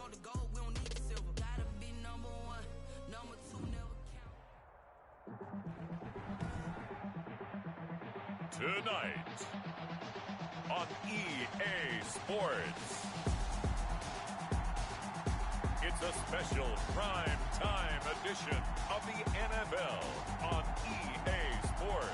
want the gold, we don't need the silver. Gotta be number one, number two never count. Tonight on EA Sports, it's a special prime time edition of the NFL on EA Sports.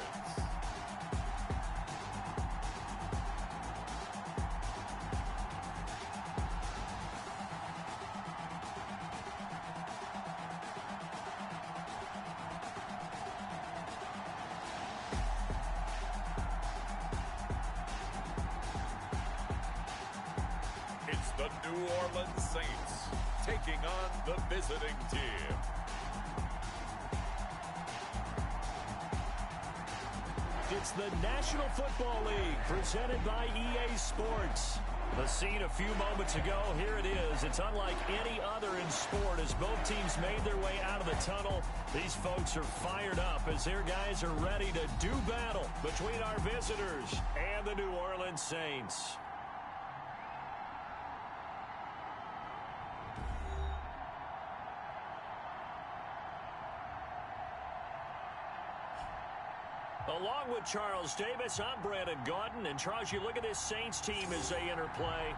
It's the New Orleans Saints taking on the visiting team. It's the National Football League presented by EA Sports. The scene a few moments ago, here it is. It's unlike any other in sport as both teams made their way out of the tunnel. These folks are fired up as their guys are ready to do battle between our visitors and the New Orleans Saints. Along with Charles Davis, I'm Brandon Gaudin. And Charles, you look at this Saints team as they interplay.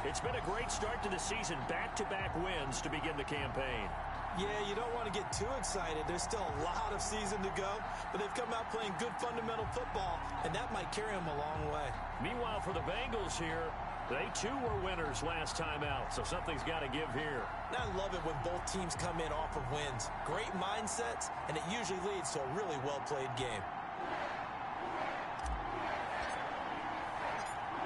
It's been a great start to the season, back-to-back wins to begin the campaign. Yeah, you don't want to get too excited. There's still a lot of season to go, but they've come out playing good fundamental football, and that might carry them a long way. Meanwhile, for the Bengals here, they too were winners last time out, so something's got to give here. I love it when both teams come in off of wins. Great mindsets, and it usually leads to a really well-played game.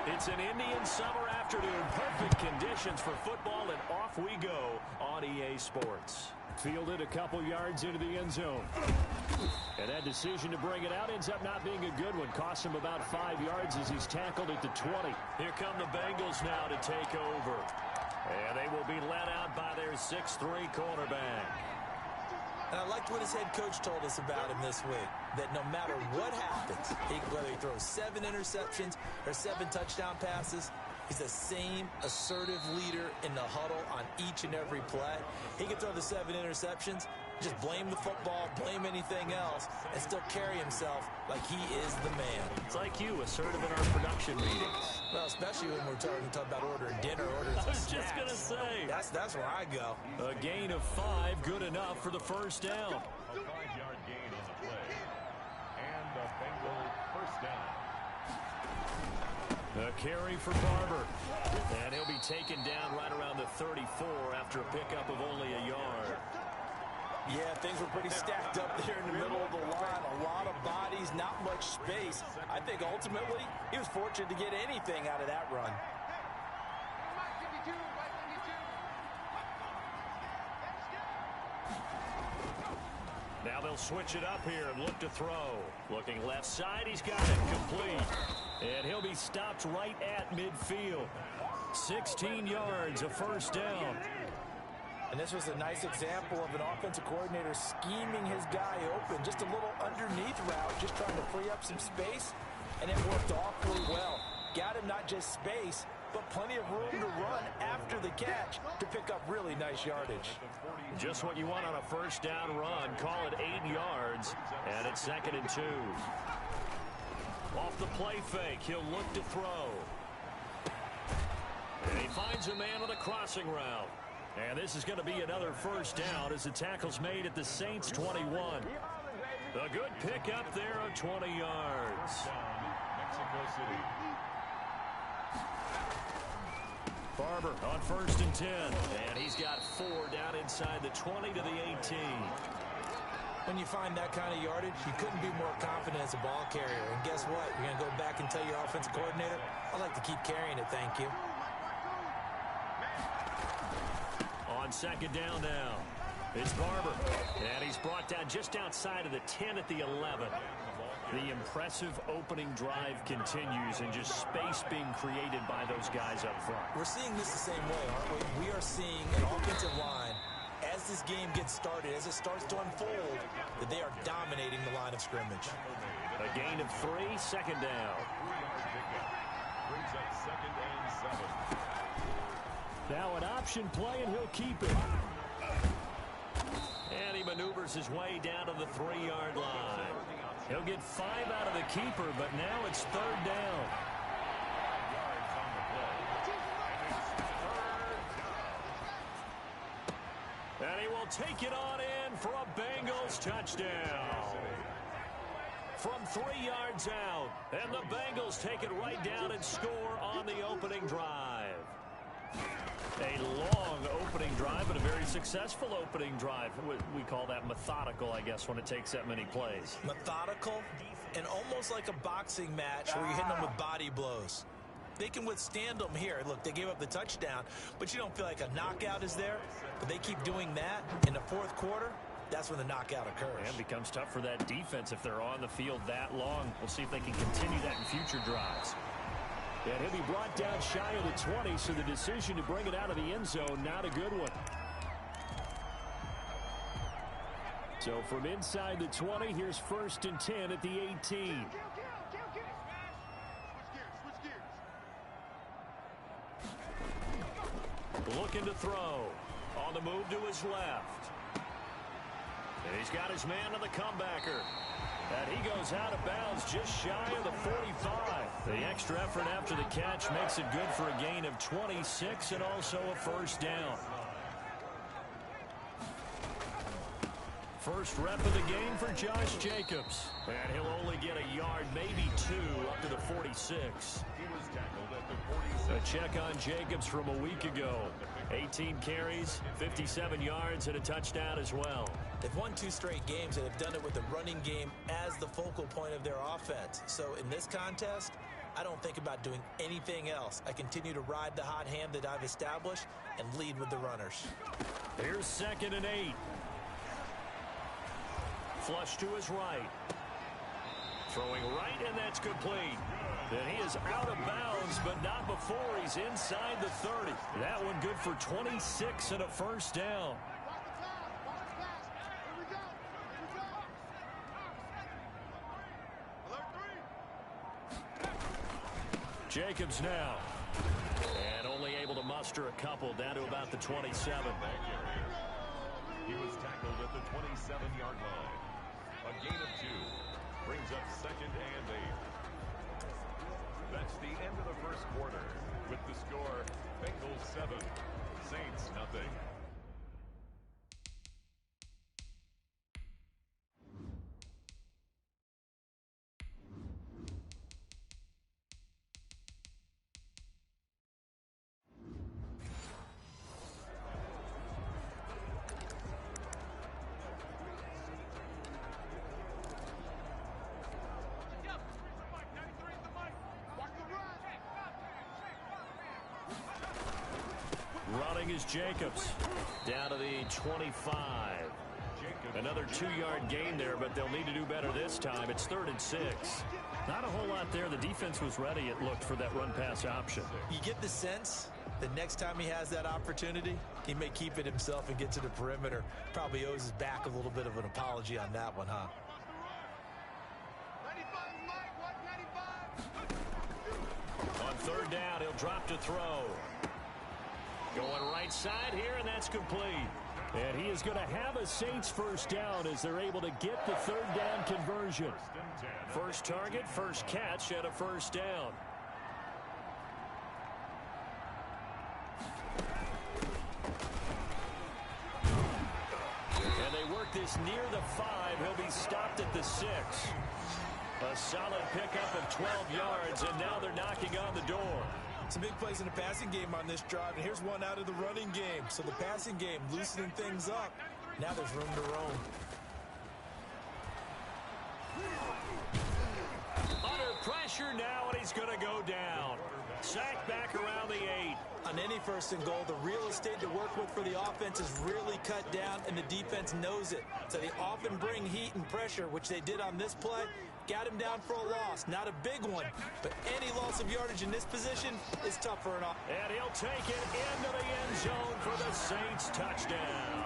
It's an Indian summer afternoon. Perfect conditions for football, and off we go on EA Sports. Fielded a couple yards into the end zone. And that decision to bring it out ends up not being a good one. Cost him about 5 yards as he's tackled at the 20. Here come the Bengals now to take over. And they will be led out by their 6'3" cornerback. And I liked what his head coach told us about him this week, that no matter what happens, whether he throws 7 interceptions or 7 touchdown passes, he's the same assertive leader in the huddle on each and every play. He can throw the 7 interceptions, just blame the football, blame anything else, and still carry himself like he is the man. It's like you, assertive in our production meetings. Well, especially when we're talking about ordering dinner, ordering I was snacks. just going to say. That's where I go. A gain of 5, good enough for the first down. A 5-yard gain on the play. And the Bengals first down. A carry for Barber. And he'll be taken down right around the 34 after a pickup of only a yard. Yeah, things were pretty stacked up there in the middle of the line. A lot of bodies, not much space. I think ultimately he was fortunate to get anything out of that run. Now they'll switch it up here and look to throw. Looking left side, he's got it complete. And he'll be stopped right at midfield. 16 yards, a first down. And this was a nice example of an offensive coordinator scheming his guy open. Just a little underneath route, just trying to free up some space. And it worked awfully well. Got him not just space, but plenty of room to run after the catch to pick up really nice yardage. Just what you want on a first down run. Call it 8 yards. And it's 2nd and 2. Off the play fake, he'll look to throw. And he finds a man on a crossing route. And this is going to be another first down as the tackle's made at the Saints' 21. A good pickup there of 20 yards. Mexico City. Barber on 1st and 10. And he's got 4 down inside the 20 to the 18. When you find that kind of yardage, you couldn't be more confident as a ball carrier. And guess what? You're going to go back and tell your offensive coordinator, I'd like to keep carrying it, thank you. On 2nd down now, it's Barber. And he's brought down just outside of the 10 at the 11. The impressive opening drive continues and just space being created by those guys up front. We're seeing this the same way, aren't we? We are seeing an offensive line, as this game gets started, as it starts to unfold, that they are dominating the line of scrimmage. A gain of 3, 2nd down. Brings up 2nd and 7. Now an option play, and he'll keep it. And he maneuvers his way down to the 3-yard line. He'll get 5 out of the keeper, but now it's 3rd down. And he will take it on in for a Bengals touchdown. From 3 yards out, and the Bengals take it right down and score on the opening drive. A long opening drive, but a very successful opening drive. We call that methodical, I guess, when it takes that many plays. Methodical and almost like a boxing match where you're hitting them with body blows. They can withstand them here. Look, they gave up the touchdown, but you don't feel like a knockout is there. But they keep doing that in the 4th quarter. That's when the knockout occurs. And it becomes tough for that defense if they're on the field that long. We'll see if they can continue that in future drives. And he'll be brought down shy of the 20, so the decision to bring it out of the end zone, not a good one. So from inside the 20, here's 1st and 10 at the 18. Looking to throw. On the move to his left. And he's got his man on the comebacker. And he goes out of bounds just shy of the 45. The extra effort after the catch makes it good for a gain of 26 and also a 1st down. First rep of the game for Josh Jacobs. And he'll only get a yard, maybe 2, up to the 46. A check on Jacobs from a week ago. 18 carries, 57 yards, and a touchdown as well. They've won 2 straight games and have done it with the running game as the focal point of their offense. So in this contest, I don't think about doing anything else. I continue to ride the hot hand that I've established and lead with the runners. Here's 2nd and 8. Flush to his right. Throwing right, and that's complete. And he is out of bounds, but not before he's inside the 30. That one good for 26 and a 1st down. Jacobs now. And only able to muster a couple down to about the 27. He was tackled at the 27-yard line. A gain of 2 brings up 2nd and 8. That's the end of the 1st quarter. With the score, Bengals 7, Saints nothing. Running is Jacobs. Down to the 25. Another 2-yard gain there, but they'll need to do better this time. It's 3rd and 6. Not a whole lot there. The defense was ready, it looked, for that run-pass option. You get the sense that next time he has that opportunity, he may keep it himself and get to the perimeter. Probably owes his back a little bit of an apology on that one, huh? On 3rd down, he'll drop to throw. Going right side here, and that's complete. And he is going to have a Saints 1st down as they're able to get the 3rd down conversion. First target, first catch, and a 1st down. And they work this near the 5. He'll be stopped at the 6. A solid pickup of 12 yards, and now they're knocking on the door. Some big plays in the passing game on this drive, and here's one out of the running game. So the passing game loosening things up. Now there's room to roam. Under pressure now, and he's going to go down. Sacked back around the 8. On any 1st and goal, the real estate to work with for the offense is really cut down, and the defense knows it. So they often bring heat and pressure, which they did on this play. Got him down for a loss. Not a big one, but any loss of yardage in this position is tough for an offense. And he'll take it into the end zone for the Saints touchdown.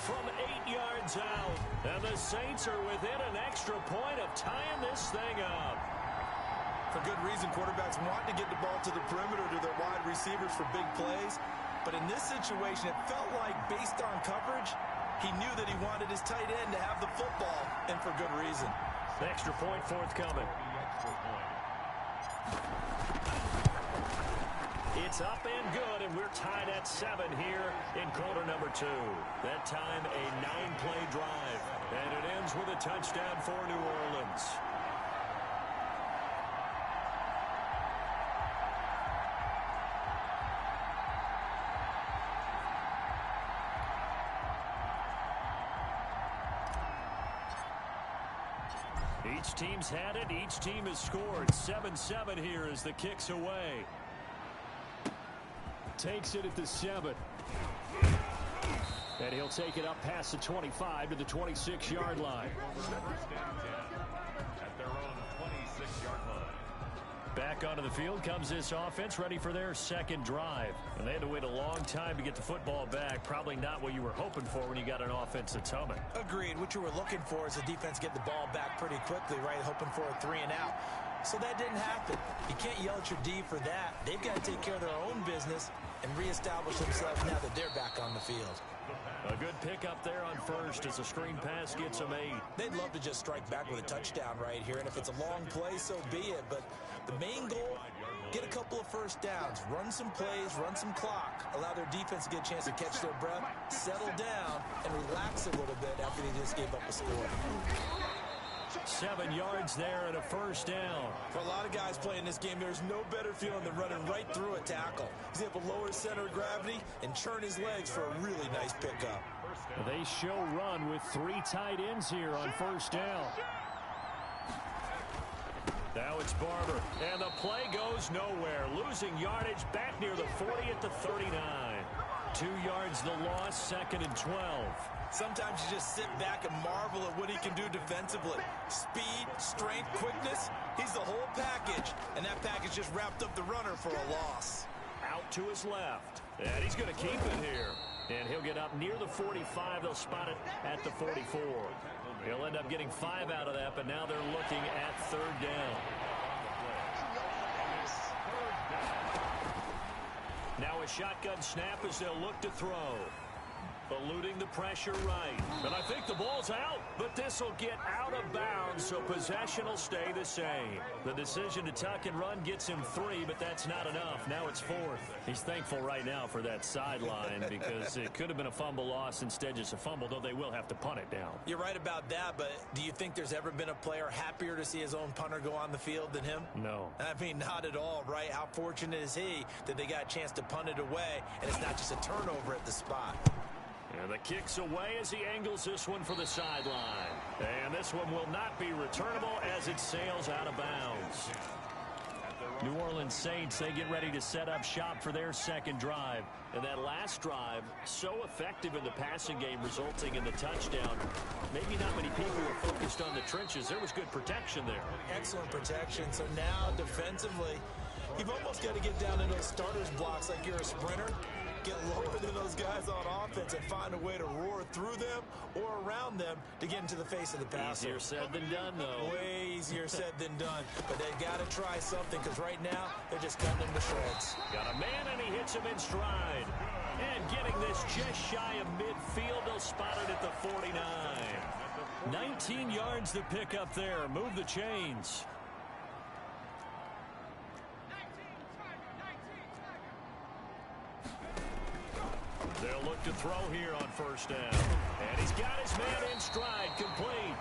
From 8 yards out, and the Saints are within an extra point of tying this thing up. For good reason, quarterbacks want to get the ball to the perimeter to their wide receivers for big plays. But in this situation, it felt like, based on coverage, he knew that he wanted his tight end to have the football, and for good reason. Extra point forthcoming. It's up and good, and we're tied at 7 here in quarter number 2. That time, a 9-play drive, and it ends with a touchdown for New Orleans. Each team's had it. Each team has scored. 7-7 here as the kick's away. Takes it at the 7. And he'll take it up past the 25 to the 26-yard line. At their own 26-yard line. Back onto the field comes this offense, ready for their second drive. And they had to wait a long time to get the football back. Probably not what you were hoping for when you got an offense that's humming. Agreed. What you were looking for is the defense get the ball back pretty quickly, right? Hoping for a 3 and out. So that didn't happen. You can't yell at your D for that. They've got to take care of their own business and reestablish themselves now that they're back on the field. A good pickup there on first as a screen pass gets them 8. They'd love to just strike back with a touchdown right here, and if it's a long play, so be it. But the main goal, get a couple of first downs, run some plays, run some clock, allow their defense to get a chance to catch their breath, settle down, and relax a little bit after they just gave up a score. 7 yards there and a first down. For a lot of guys playing this game, there's no better feeling than running right through a tackle. He's able to lower his center of gravity and churn his legs for a really nice pickup. They show run with 3 tight ends here on first down. Now it's Barber, and the play goes nowhere. Losing yardage back near the 40 at the 39. 2 yards the loss, 2nd and 12. Sometimes you just sit back and marvel at what he can do defensively. Speed, strength, quickness, he's the whole package. And that package just wrapped up the runner for a loss. Out to his left. And he's going to keep it here. And he'll get up near the 45. They'll spot it at the 44. He'll end up getting 5 out of that, but now they're looking at 3rd down. Now a shotgun snap as they'll look to throw. Eluding the pressure right. And I think the ball's out, but this will get out of bounds, so possession will stay the same. The decision to tuck and run gets him 3, but that's not enough. Now it's 4th. He's thankful right now for that sideline because it could have been a fumble loss, instead just a fumble, though they will have to punt it down. You're right about that, but do you think there's ever been a player happier to see his own punter go on the field than him? No. I mean, not at all, right? How fortunate is he that they got a chance to punt it away, and it's not just a turnover at the spot. And the kick's away as he angles this one for the sideline. And this one will not be returnable as it sails out of bounds. New Orleans Saints, they get ready to set up shop for their second drive. And that last drive, so effective in the passing game, resulting in the touchdown. Maybe not many people were focused on the trenches. There was good protection there. Excellent protection. So now, defensively, you've almost got to get down in those starters blocks like you're a sprinter. Get lower than those guys on offense and find a way to roar through them or around them to get into the face of the passer. Easier said than done, though. Way easier said than done. But they've got to try something because right now they're just cutting him to shreds. Got a man and he hits him in stride. And getting this just shy of midfield, they'll spot it at the 49. 19 yards to pick up there. Move the chains. They'll look to throw here on first down. And he's got his man in stride, complete.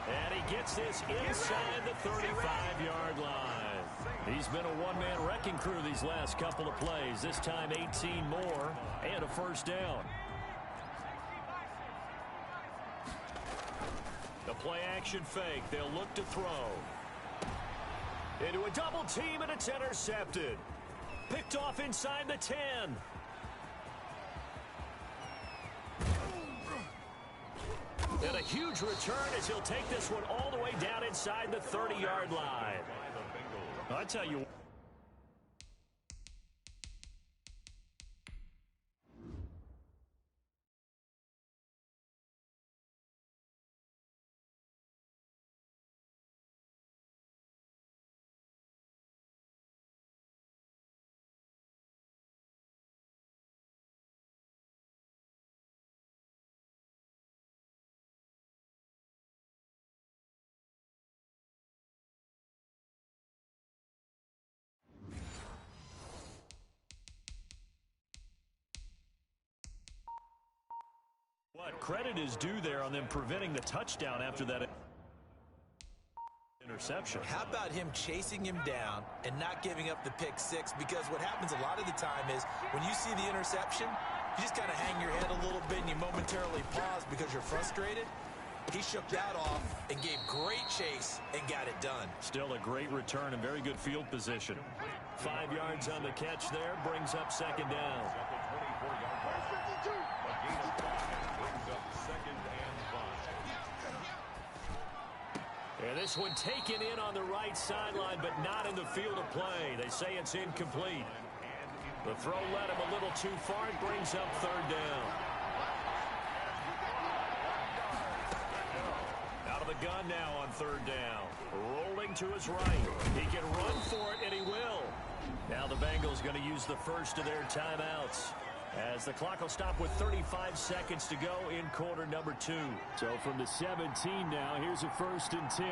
And he gets this inside the 35-yard line. He's been a one-man wrecking crew these last couple of plays. This time 18 more and a first down. The play-action fake. They'll look to throw. Into a double team, and it's intercepted. Picked off inside the 10. And a huge return as he'll take this one all the way down inside the 30-yard line. I tell you credit is due there on them preventing the touchdown after that interception. How about him chasing him down and not giving up the pick six? Because what happens a lot of the time is when you see the interception, you just kind of hang your head a little bit and you momentarily pause because you're frustrated. He shook that off and gave great chase and got it done. Still a great return and very good field position. 5 yards on the catch there, brings up second down. And this one taken in on the right sideline, but not in the field of play. They say it's incomplete. The throw led him a little too far. It brings up third down. Out of the gun now on third down. Rolling to his right. He can run for it, and he will. Now the Bengals going to use the first of their timeouts, as the clock will stop with 35 seconds to go in quarter number 2. So from the 17 now, here's a 1st and 10.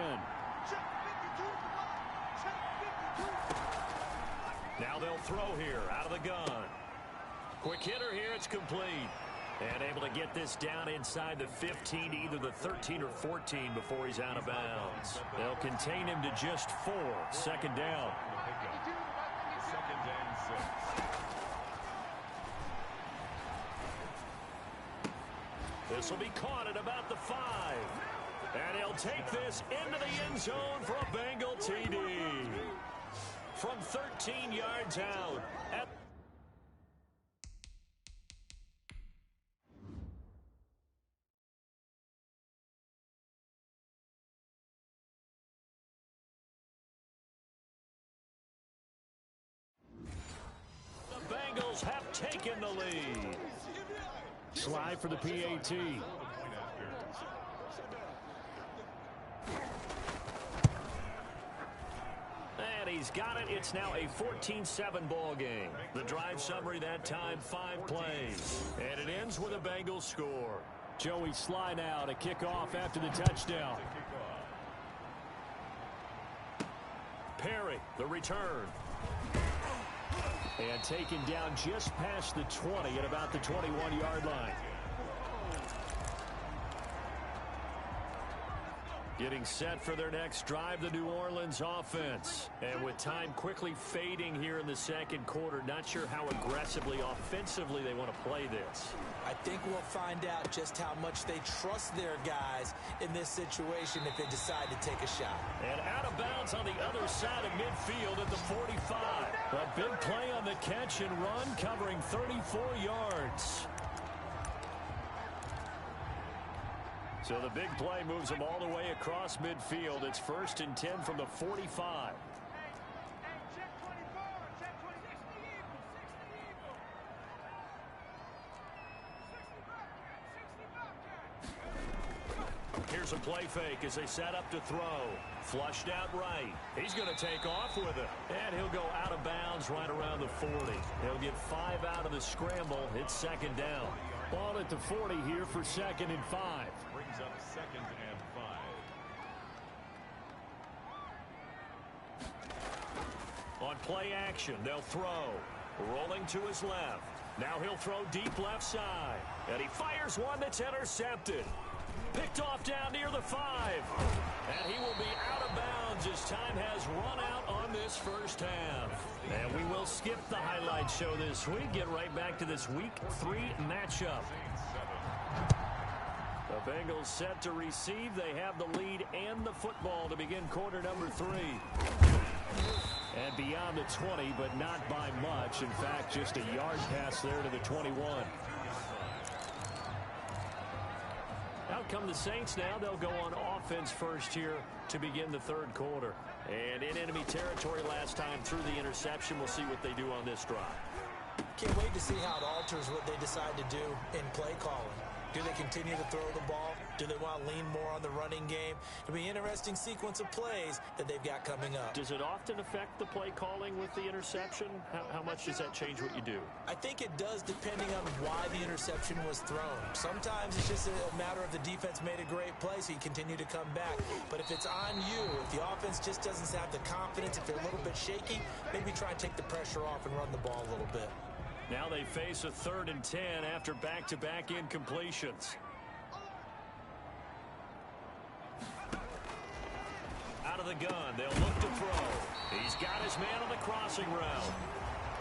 Now they'll throw here out of the gun. Quick hitter here, it's complete. And able to get this down inside the 15, either the 13 or 14 before he's out of bounds. They'll contain him to just 4. Second down. Second and 6. This will be caught at about the 5. And he'll take this into the end zone for a Bengal TD. From 13 yards out. The Bengals have taken the lead. Slide for the PAT. And he's got it. It's now a 14-7 ball game. The drive summary that time, 5 plays. And it ends with a Bengals score. Joey Sly now to kick off after the touchdown. Perry, the return. And taken down just past the 20 at about the 21-yard line. Getting set for their next drive, the New Orleans offense. And with time quickly fading here in the second quarter, not sure how aggressively, offensively they want to play this. I think we'll find out just how much they trust their guys in this situation if they decide to take a shot. And out of bounds on the other side of midfield at the 45. A big play on the catch and run, covering 34 yards. So the big play moves them all the way across midfield. It's 1st and 10 from the 45. Here's a play fake as they set up to throw. Flushed out right. He's going to take off with it. And he'll go out of bounds right around the 40. He'll get 5 out of the scramble. It's second down. Ball at the 40 here for 2nd and 5. Brings up 2nd and 5. On play action, they'll throw. Rolling to his left. Now he'll throw deep left side. And he fires one that's intercepted. Picked off down near the 5. And he will be out of bounds as time has run out on this first half. And we will skip the highlight show this week. Get right back to this Week 3 matchup. The Bengals set to receive. They have the lead and the football to begin quarter number 3. And beyond the 20, but not by much. In fact, just a yard pass there to the 21. Out come the Saints now. They'll go on offense first here to begin the third quarter. And in enemy territory last time through the interception. We'll see what they do on this drive. Can't wait to see how it alters what they decide to do in play calling. Do they continue to throw the ball? Do they want to lean more on the running game? It'll be an interesting sequence of plays that they've got coming up. Does it often affect the play calling with the interception? How much does that change what you do? I think it does, depending on why the interception was thrown. Sometimes it's just a matter of the defense made a great play, so you continue to come back. But if it's on you, if the offense just doesn't have the confidence, if they're a little bit shaky, maybe try and take the pressure off and run the ball a little bit. Now they face a 3rd and 10 after back-to-back incompletions. out of the gun. They'll look to throw. He's got his man on the crossing route.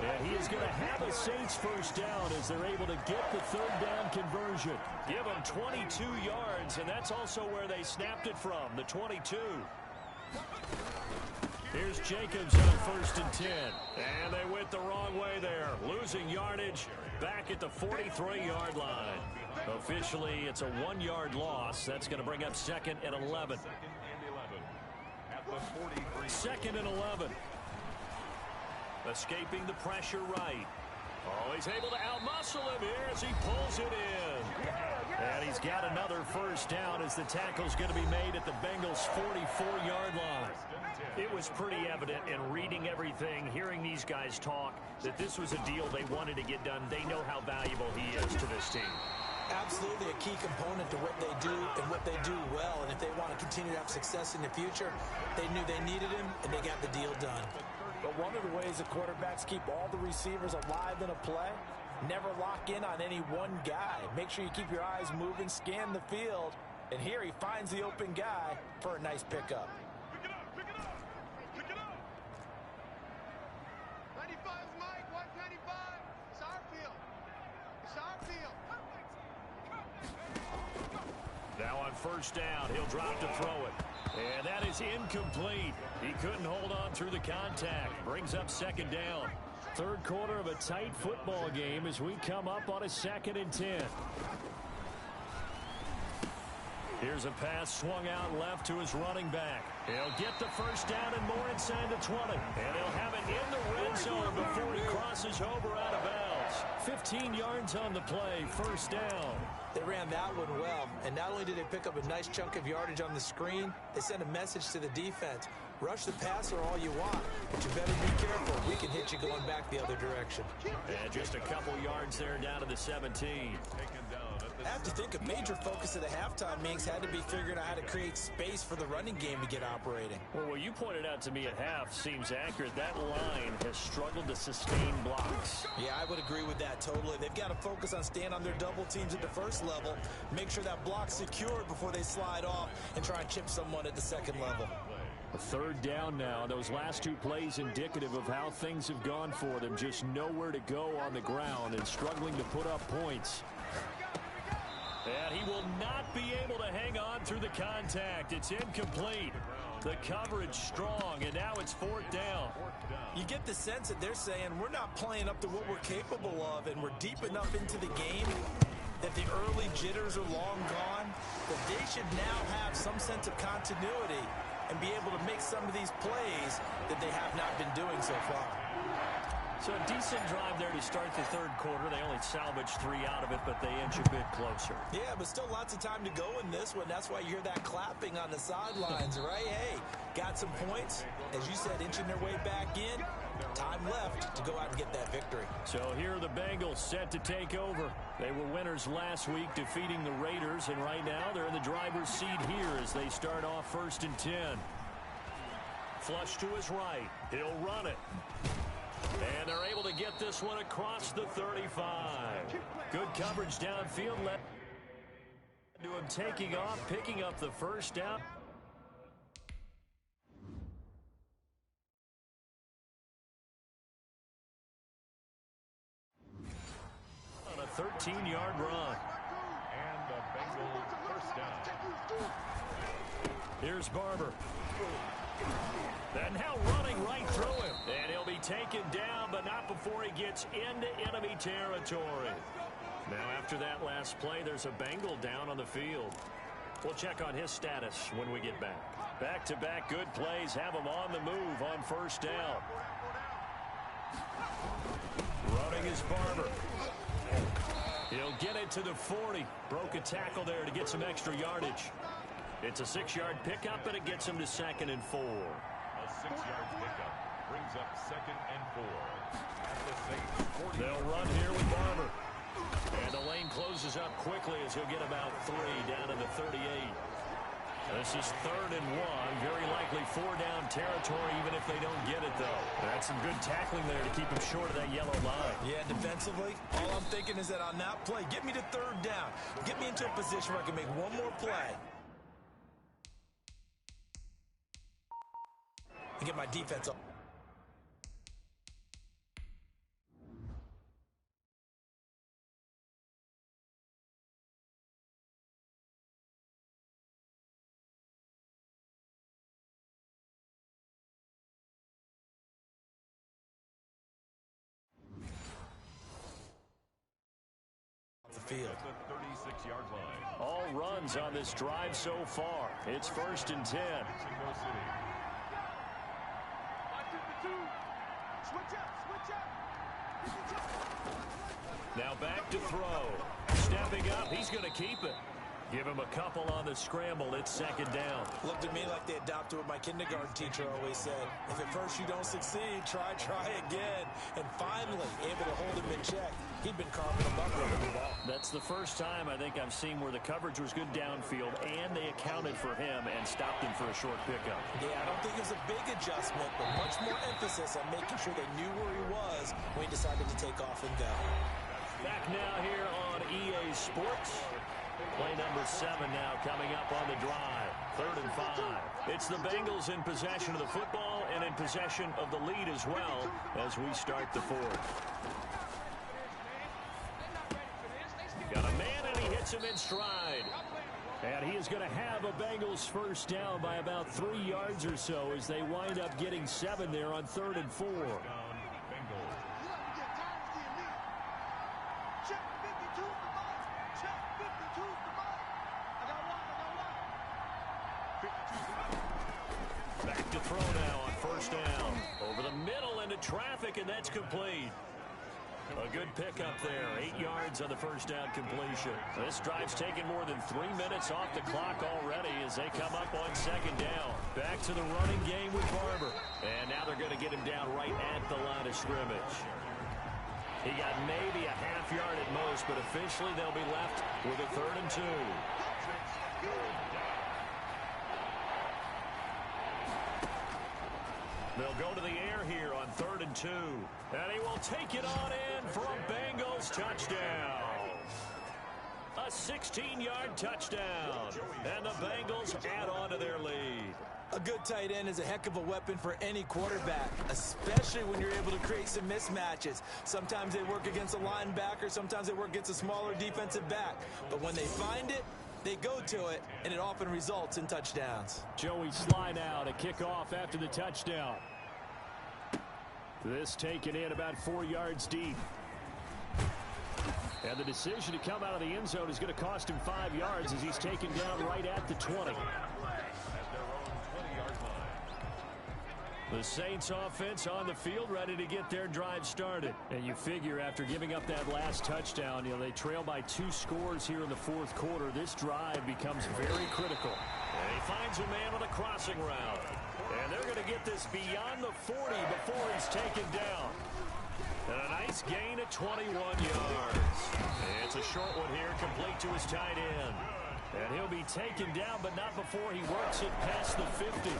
And he is going to have a Saints first down as they're able to get the third down conversion. Give them 22 yards, and that's also where they snapped it from, the 22. Here's Jacobs on 1st and 10. And they went the wrong way there. Losing yardage back at the 43-yard line. Officially, it's a 1-yard loss. That's going to bring up 2nd and 11. 2nd and 11. Escaping the pressure right. Oh, he's able to outmuscle him here as he pulls it in. And he's got another first down as the tackle's going to be made at the Bengals' 44-yard line. It was pretty evident in reading everything, hearing these guys talk, that this was a deal they wanted to get done. They know how valuable he is to this team. Absolutely a key component to what they do and what they do well. And if they want to continue to have success in the future, they knew they needed him, and they got the deal done. But one of the ways the quarterbacks keep all the receivers alive in a play, never lock in on any one guy. Make sure you keep your eyes moving, scan the field, and here he finds the open guy for a nice pickup. Pick it up, pick it up, pick it up. 95 Mike, 195. It's our field. It's our field. Now on first down, he'll drop to throw it. And that is incomplete. He couldn't hold on through the contact. Brings up 2nd down. Third quarter of a tight football game as we come up on a 2nd and 10. Here's a pass swung out left to his running back. He'll get the first down and more inside the 20. And he'll have it in the red zone before he crosses over out of bounds. 15 yards on the play, first down. They ran that one well, and not only did they pick up a nice chunk of yardage on the screen, they sent a message to the defense. Rush the passer all you want, but you better be careful. We can hit you going back the other direction. And just a couple yards there down to the 17. I have to think a major focus of the halftime meetings had to be figuring out how to create space for the running game to get operating. Well, what you pointed out to me at half seems accurate. That line has struggled to sustain blocks. Yeah, I would agree with that totally. They've got to focus on staying on their double teams at the first level, make sure that block's secured before they slide off and try and chip someone at the second level. A third down now. Those last two plays indicative of how things have gone for them. Just nowhere to go on the ground and struggling to put up points. And he will not be able to hang on through the contact. It's incomplete. The coverage strong, and now it's 4th down. You get the sense that they're saying we're not playing up to what we're capable of, and we're deep enough into the game that the early jitters are long gone, that they should now have some sense of continuity and be able to make some of these plays that they have not been doing so far. So a decent drive there to start the third quarter. They only salvaged 3 out of it, but they inch a bit closer. Yeah, but still lots of time to go in this one. That's why you hear that clapping on the sidelines, right? Hey, got some points. As you said, inching their way back in. Time left to go out and get that victory. So here are the Bengals set to take over. They were winners last week, defeating the Raiders, and right now they're in the driver's seat here as they start off 1st and 10. Flush to his right. He'll run it. And they're able to get this one across the 35. Good coverage downfield. Led to him taking off, picking up the first down. On a 13-yard run. And the Bengals first down. Here's Barber. And now running right through him. And he'll be taken down, but not before he gets into enemy territory. Now after that last play, there's a Bengal down on the field. We'll check on his status when we get back. Back-to-back good plays have him on the move on first down. Running is Barber. He'll get it to the 40. Broke a tackle there to get some extra yardage. It's a 6-yard pickup, and it gets him to 2nd and 4. A 6-yard pickup brings up 2nd and 4. At the Saints 40. They'll run here with Barber. And the lane closes up quickly as he'll get about 3 down to the 38. This is 3rd and 1. Very likely 4-down territory, even if they don't get it, though. That's some good tackling there to keep him short of that yellow line. Yeah, defensively, all I'm thinking is that on that play, get me to 3rd down. Get me into a position where I can make one more play. and get my defense up. Field. The 36-yard line. All runs on this drive so far. It's 1st and 10. Now back to throw. Stepping up, he's going to keep it. Give him a couple on the scramble. It's 2nd down. Looked at me like they adopted what my kindergarten teacher always said. If at first you don't succeed, try again. And finally, able to hold him in check. He'd been carving him up with the ball. That's the first time I think I've seen where the coverage was good downfield, and they accounted for him and stopped him for a short pickup. Yeah, I don't think it was a big adjustment, but much more emphasis on making sure they knew where he was when he decided to take off and go. Back now here on EA Sports. Play number 7 now coming up on the drive. 3rd and 5. It's the Bengals in possession of the football and in possession of the lead as well as we start the 4th. Got a man and he hits him in stride. And he is going to have a Bengals first down by about 3 yards or so as they wind up getting 7 there on 3rd and 4. Back to throw now on 1st down. Over the middle into traffic, and that's complete. A good pickup there. 8 yards on the 1st down completion. This drive's taken more than 3 minutes off the clock already as they come up on 2nd down. Back to the running game with Barber. And now they're going to get him down right at the line of scrimmage. He got maybe a half yard at most, but officially they'll be left with a 3rd and 2. They'll go to the air here on 3rd and 2. And he will take it on in for a Bengals touchdown. A 16-yard touchdown. And the Bengals add on to their lead. A good tight end is a heck of a weapon for any quarterback, especially when you're able to create some mismatches. Sometimes they work against a linebacker, sometimes they work against a smaller defensive back. But when they find it, they go to it, and it often results in touchdowns. Joey slide now to kick off after the touchdown. This taken in about 4 yards deep. And the decision to come out of the end zone is going to cost him 5 yards as he's taken down right at the 20. The Saints offense on the field ready to get their drive started. And you figure after giving up that last touchdown, they trail by 2 scores here in the 4th quarter. This drive becomes very critical. And he finds a man on a crossing route. And they're going to get this beyond the 40 before he's taken down. And a nice gain of 21 yards. It's a short one here, complete to his tight end. And he'll be taken down, but not before he works it past the 50.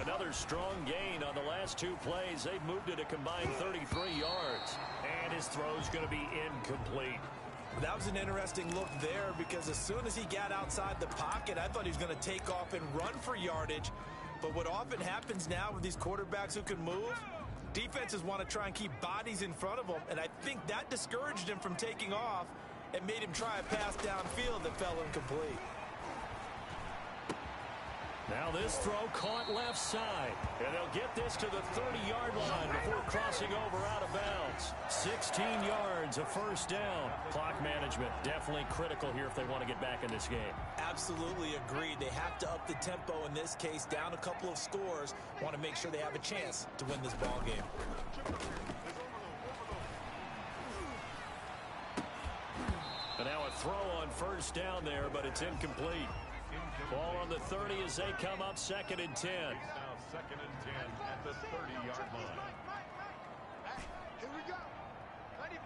Another strong gain on the last 2 plays. They've moved it a combined 33 yards. And his throw's going to be incomplete. That was an interesting look there because as soon as he got outside the pocket, I thought he was going to take off and run for yardage. But what often happens now with these quarterbacks who can move, defenses want to try and keep bodies in front of them. And I think that discouraged him from taking off and made him try a pass downfield that fell incomplete. Now this throw caught left side. And they'll get this to the 30-yard line before crossing over out of bounds. 16 yards, a first down. Clock management definitely critical here if they want to get back in this game. Absolutely agreed. They have to up the tempo in this case, down a couple of scores. Want to make sure they have a chance to win this ball game. And now a throw on first down there, but it's incomplete. Ball on the 30 as they come up 2nd and 10. Now 2nd and 10 at the 30-yard line. Here we go. Ready,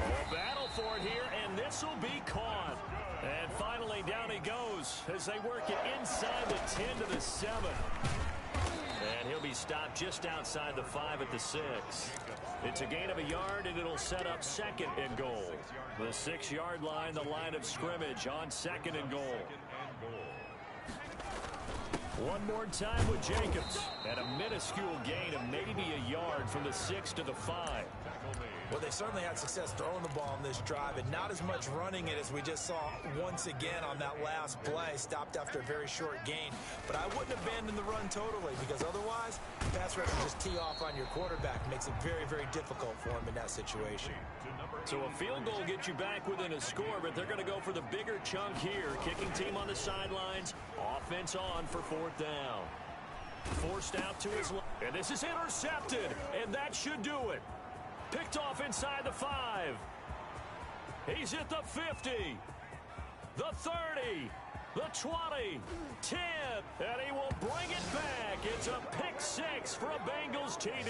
Oh, battle for it here, and this will be caught. And finally down he goes as they work it inside the 10 to the 7. And he'll be stopped just outside the 5 at the 6. It's a gain of a yard, and it'll set up 2nd and goal. The 6-yard line, the line of scrimmage on 2nd and goal. One more time with Jacobs. And a minuscule gain of maybe a yard from the 6 to the 5. Well, they certainly had success throwing the ball in this drive, and not as much running it as we just saw once again on that last play. Stopped after a very short gain. But I wouldn't abandon the run totally, because otherwise, pass rush will just tee off on your quarterback. Makes it very, very difficult for him in that situation. So a field goal gets you back within a score, but they're going to go for the bigger chunk here. Kicking team on the sidelines. Offense on for 4th down. Forced out to his left. And this is intercepted, and that should do it. Picked off inside the 5. He's at the 50, the 30, the 20, 10, and he will bring it back. It's a pick 6 for a Bengals TD.